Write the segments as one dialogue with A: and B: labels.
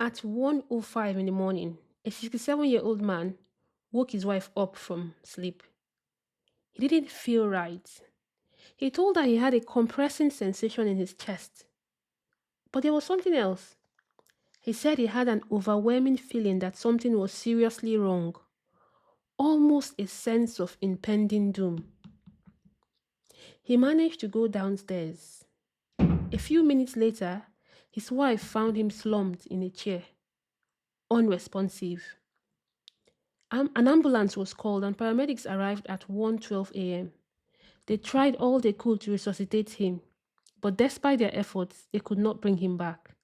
A: At 1:05 in the morning, a 67-year-old man woke his wife up from sleep. He didn't feel right. He told her he had a compressing sensation in his chest. But there was something else. He said he had an overwhelming feeling that something was seriously wrong, almost a sense of impending doom. He managed to go downstairs. A few minutes later, his wife found him slumped in a chair, unresponsive. An ambulance was called and paramedics arrived at 1:12 a.m. They tried all they could to resuscitate him, but despite their efforts, they could not bring him back.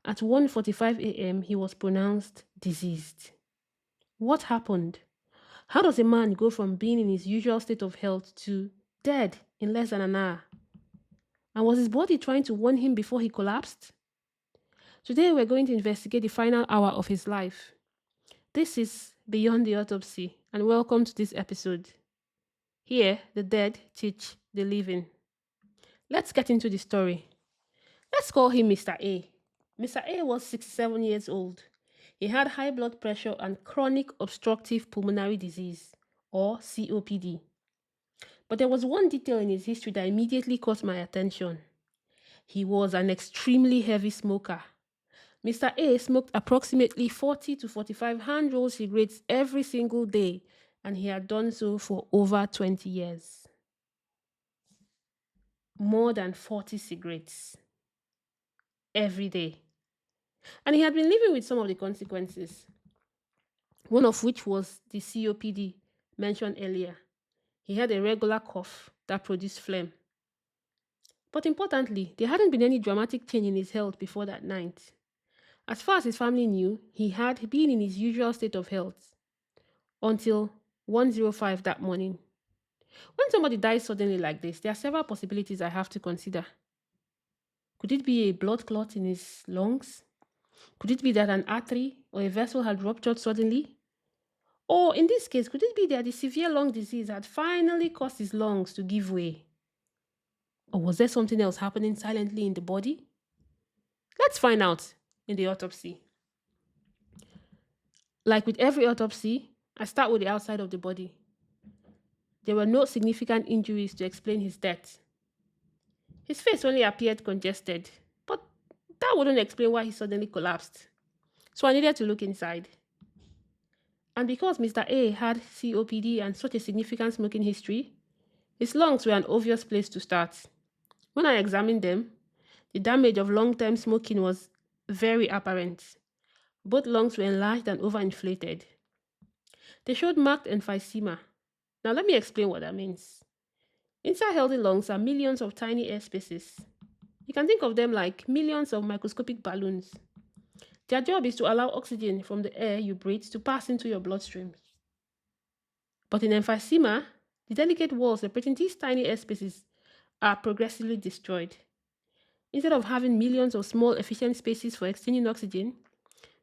A: At 1:45 a.m., he was pronounced deceased. What happened? How does a man go from being in his usual state of health to dead in less than an hour? And was his body trying to warn him before he collapsed? Today, we're going to investigate the final hour of his life. This is Beyond the Autopsy, and welcome to this episode. Here, the dead teach the living. Let's get into the story. Let's call him Mr. A. Mr. A was 67 years old. He had high blood pressure and chronic obstructive pulmonary disease, or COPD. But there was one detail in his history that immediately caught my attention. He was an extremely heavy smoker. Mr. A smoked approximately 40 to 45 hand-rolled cigarettes every single day, and he had done so for over 20 years. More than 40 cigarettes every day. And he had been living with some of the consequences, one of which was the COPD mentioned earlier. He had a regular cough that produced phlegm. But importantly, there hadn't been any dramatic change in his health before that night. As far as his family knew, he had been in his usual state of health until 1:05 that morning. When somebody dies suddenly like this, there are several possibilities I have to consider. Could it be a blood clot in his lungs? Could it be that an artery or a vessel had ruptured suddenly? Or in this case, could it be that the severe lung disease had finally caused his lungs to give way? Or was there something else happening silently in the body? Let's find out in the autopsy. Like with every autopsy, I start with the outside of the body. There were no significant injuries to explain his death. His face only appeared congested, but that wouldn't explain why he suddenly collapsed. So I needed to look inside. And because Mr. A had COPD and such a significant smoking history, his lungs were an obvious place to start. When I examined them, the damage of long-term smoking was very apparent. Both lungs were enlarged and overinflated. They showed marked emphysema. Now let me explain what that means. Inside healthy lungs are millions of tiny air spaces. You can think of them like millions of microscopic balloons. Their job is to allow oxygen from the air you breathe to pass into your bloodstream. But in emphysema, the delicate walls separating these tiny air spaces are progressively destroyed. Instead of having millions of small efficient spaces for exchanging oxygen,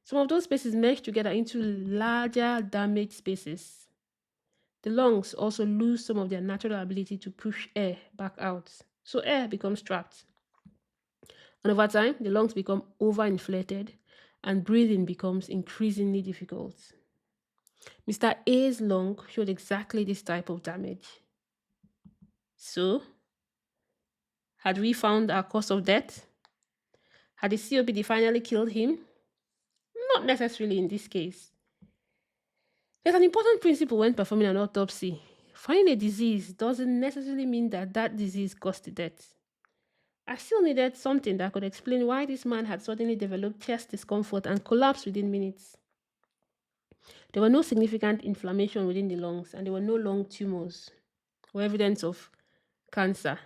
A: some of those spaces mesh together into larger damaged spaces. The lungs also lose some of their natural ability to push air back out, so air becomes trapped. And over time, the lungs become overinflated and breathing becomes increasingly difficult. Mr. A's lung showed exactly this type of damage. So, had we found our cause of death? Had the COPD finally killed him? Not necessarily in this case. There's an important principle when performing an autopsy. Finding a disease doesn't necessarily mean that that disease caused the death. I still needed something that could explain why this man had suddenly developed chest discomfort and collapsed within minutes. There were no significant inflammation within the lungs, and there were no lung tumors or evidence of cancer.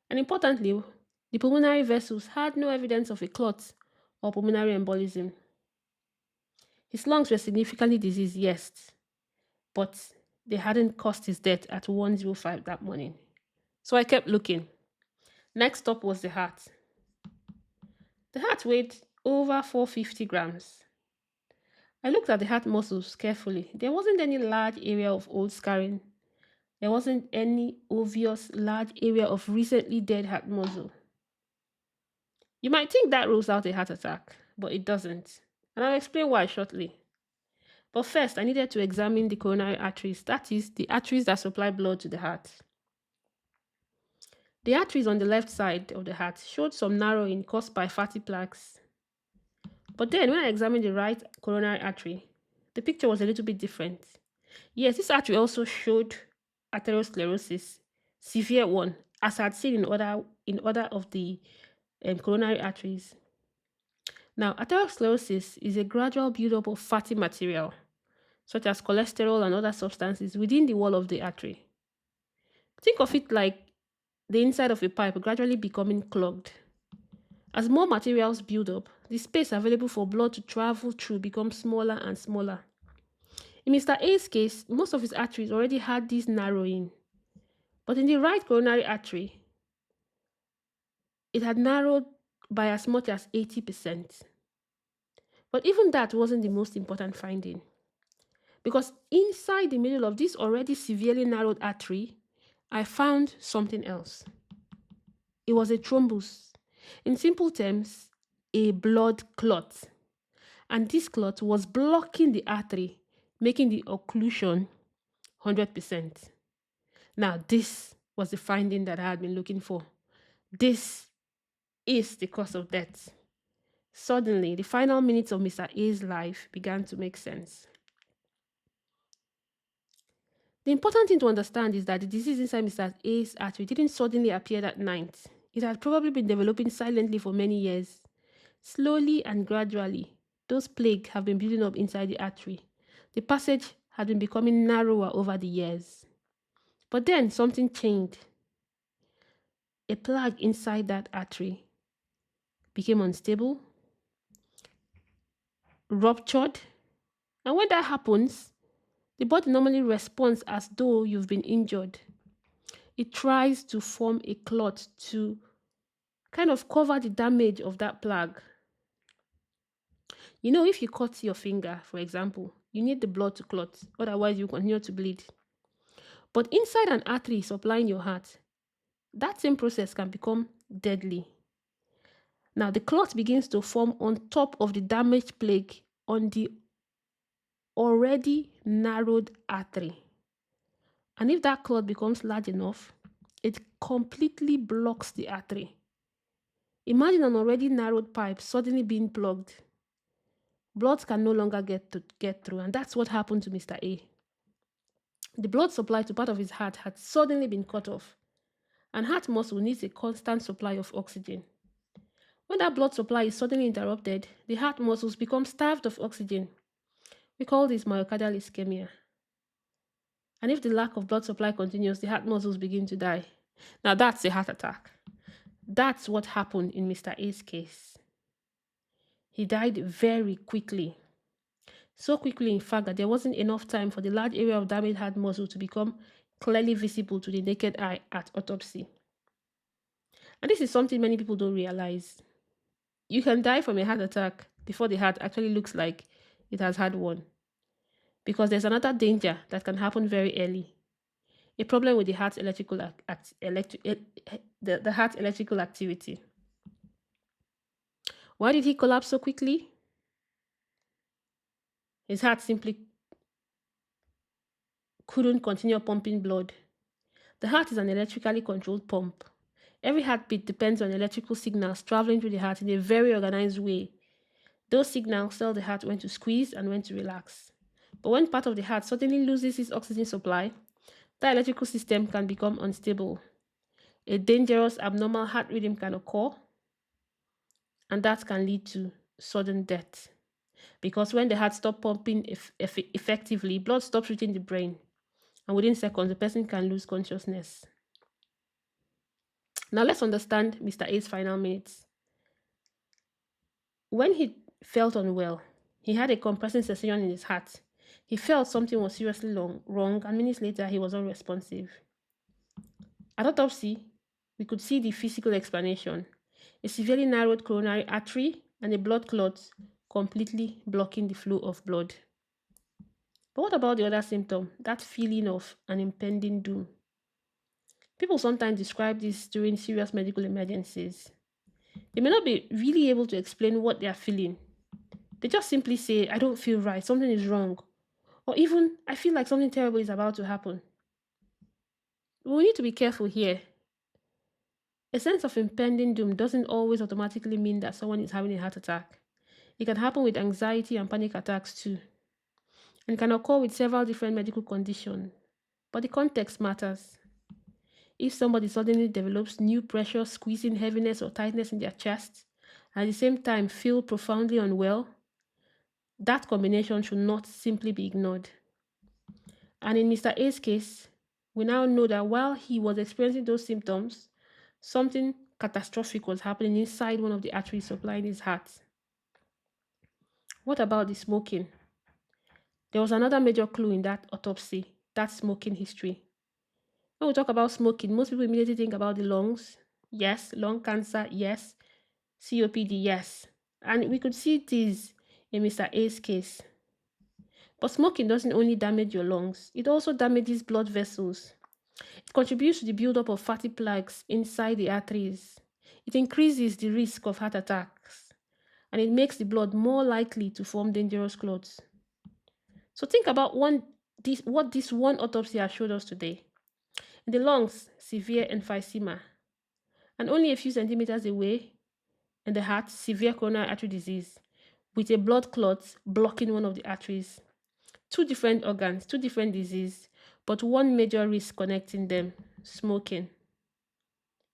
A: And importantly, the pulmonary vessels had no evidence of a clot or pulmonary embolism. His lungs were significantly diseased, yes, but they hadn't caused his death at 1:05 that morning. So I kept looking. Next up was the heart. The heart weighed over 450 grams. I looked at the heart muscles carefully. There wasn't any large area of old scarring. There wasn't any obvious large area of recently dead heart muscle. You might think that rules out a heart attack, but it doesn't. And I'll explain why shortly. But first, I needed to examine the coronary arteries, that is, the arteries that supply blood to the heart. The arteries on the left side of the heart showed some narrowing caused by fatty plaques. But then, when I examined the right coronary artery, the picture was a little bit different. Yes, this artery also showed atherosclerosis, severe one, as I had seen in other of the coronary arteries. Now, atherosclerosis is a gradual buildup of fatty material, such as cholesterol and other substances, within the wall of the artery. Think of it like the inside of a pipe gradually becoming clogged. As more materials build up, the space available for blood to travel through becomes smaller and smaller. In Mr. A's case, most of his arteries already had this narrowing, but in the right coronary artery, it had narrowed by as much as 80%. But even that wasn't the most important finding, because inside the middle of this already severely narrowed artery, I found something else. It was a thrombus. In simple terms, a blood clot. And this clot was blocking the artery, making the occlusion 100%. Now, this was the finding that I had been looking for. This is the cause of death. Suddenly, the final minutes of Mr. A's life began to make sense. The important thing to understand is that the disease inside Mr. A's artery didn't suddenly appear that night. It had probably been developing silently for many years. Slowly and gradually, those plaques have been building up inside the artery. The passage had been becoming narrower over the years. But then something changed. A plaque inside that artery became unstable, ruptured, and when that happens, the body normally responds as though you've been injured. It tries to form a clot to kind of cover the damage of that plaque. You know, if you cut your finger, for example, you need the blood to clot, otherwise you continue to bleed. But inside an artery supplying your heart, that same process can become deadly. Now, the clot begins to form on top of the damaged plaque on the already narrowed artery. And if that clot becomes large enough, it completely blocks the artery. Imagine an already narrowed pipe suddenly being plugged. Blood can no longer get through, and that's what happened to Mr. A. The blood supply to part of his heart had suddenly been cut off, and heart muscle needs a constant supply of oxygen. When that blood supply is suddenly interrupted, the heart muscles become starved of oxygen. We call this myocardial ischemia. And if the lack of blood supply continues, the heart muscles begin to die. Now that's a heart attack. That's what happened in Mr. A's case. He died very quickly. So quickly, in fact, that there wasn't enough time for the large area of damaged heart muscle to become clearly visible to the naked eye at autopsy. And this is something many people don't realize. You can die from a heart attack before the heart actually looks like it has had one. Because there's another danger that can happen very early. A problem with the heart's the heart's electrical activity. Why did he collapse so quickly? His heart simply couldn't continue pumping blood. The heart is an electrically controlled pump. Every heartbeat depends on electrical signals traveling through the heart in a very organized way. Those signals tell the heart when to squeeze and when to relax. But when part of the heart suddenly loses its oxygen supply, that electrical system can become unstable. A dangerous abnormal heart rhythm can occur, and that can lead to sudden death. Because when the heart stops pumping effectively, blood stops reaching the brain, and within seconds, the person can lose consciousness. Now let's understand Mr. A's final minutes. When he felt unwell, he had a compressing sensation in his heart. He felt something was seriously wrong, and minutes later, he was unresponsive. At autopsy, we could see the physical explanation: a severely narrowed coronary artery and a blood clot completely blocking the flow of blood. But what about the other symptom, that feeling of an impending doom? People sometimes describe this during serious medical emergencies. They may not be really able to explain what they are feeling, They just simply say, I don't feel right, something is wrong. Or even, I feel like something terrible is about to happen. We need to be careful here. A sense of impending doom doesn't always automatically mean that someone is having a heart attack. It can happen with anxiety and panic attacks too, and can occur with several different medical conditions. But the context matters. If somebody suddenly develops new pressure, squeezing, heaviness, or tightness in their chest, and at the same time feel profoundly unwell, that combination should not simply be ignored. And in Mr. A's case, we now know that while he was experiencing those symptoms, something catastrophic was happening inside one of the arteries supplying his heart. What about the smoking? There was another major clue in that autopsy, that smoking history. When we talk about smoking, most people immediately think about the lungs. Yes, lung cancer, yes. COPD, yes. And we could see this in Mr. A's case. But smoking doesn't only damage your lungs, it also damages blood vessels. It contributes to the buildup of fatty plaques inside the arteries. It increases the risk of heart attacks, and it makes the blood more likely to form dangerous clots. So think about what this one autopsy has showed us today. In the lungs, severe emphysema, and only a few centimeters away, in the heart, severe coronary artery disease, with a blood clot blocking one of the arteries. Two different organs, two different diseases, but one major risk connecting them: smoking.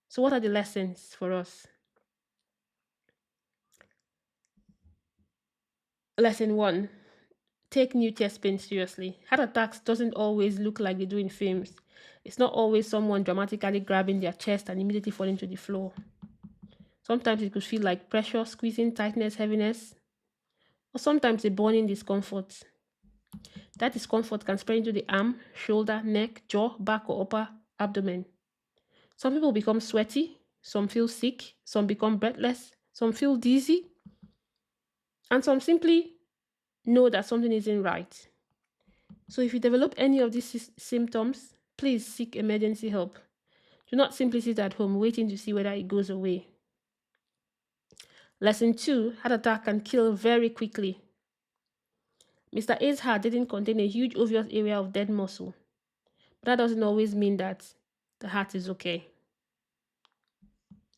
A: So, what are the lessons for us? Lesson one: take new chest pain seriously. Heart attacks doesn't always look like they do in films. It's not always someone dramatically grabbing their chest and immediately falling to the floor. Sometimes it could feel like pressure, squeezing, tightness, heaviness, or sometimes a burning discomfort. That discomfort can spread into the arm, shoulder, neck, jaw, back, or upper abdomen. Some people become sweaty, some feel sick, some become breathless, some feel dizzy, and some simply know that something isn't right. So if you develop any of these symptoms, please seek emergency help. Do not simply sit at home waiting to see whether it goes away. Lesson 2: heart attack can kill very quickly. Mr. A's heart didn't contain a huge obvious area of dead muscle, but that doesn't always mean that the heart is okay.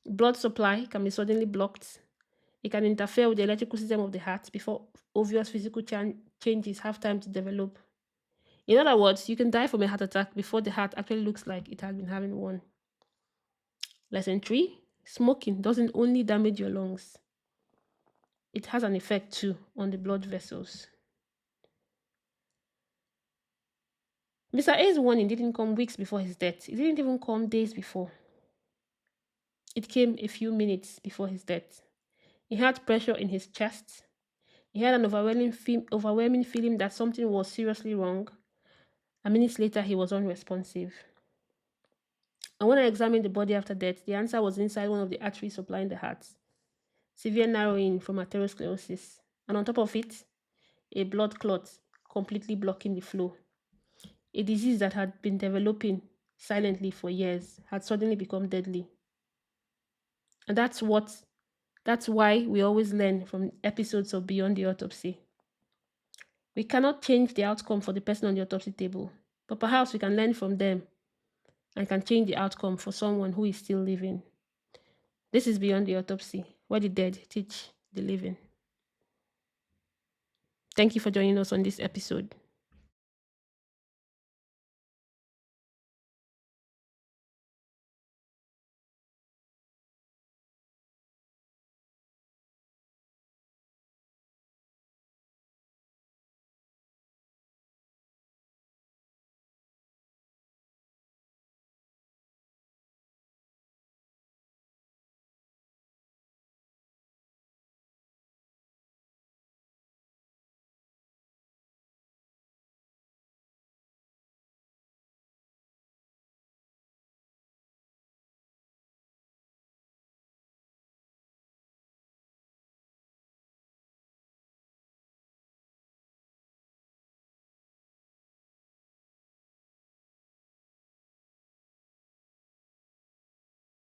A: Blood supply can be suddenly blocked. It can interfere with the electrical system of the heart before obvious physical changes have time to develop. In other words, you can die from a heart attack before the heart actually looks like it has been having one. Lesson 3: smoking doesn't only damage your lungs, it has an effect too on the blood vessels. Mr. A's warning didn't come weeks before his death. It didn't even come days before. It came a few minutes before his death. He had pressure in his chest. He had an overwhelming feeling that something was seriously wrong. And minutes later, he was unresponsive. And when I examined the body after death, the answer was inside one of the arteries supplying the heart. Severe narrowing from arteriosclerosis. And on top of it, a blood clot completely blocking the flow. A disease that had been developing silently for years had suddenly become deadly. And that's why we always learn from episodes of Beyond the Autopsy. We cannot change the outcome for the person on the autopsy table, but perhaps we can learn from them and can change the outcome for someone who is still living. This is Beyond the Autopsy, where the dead teach the living. Thank you for joining us on this episode.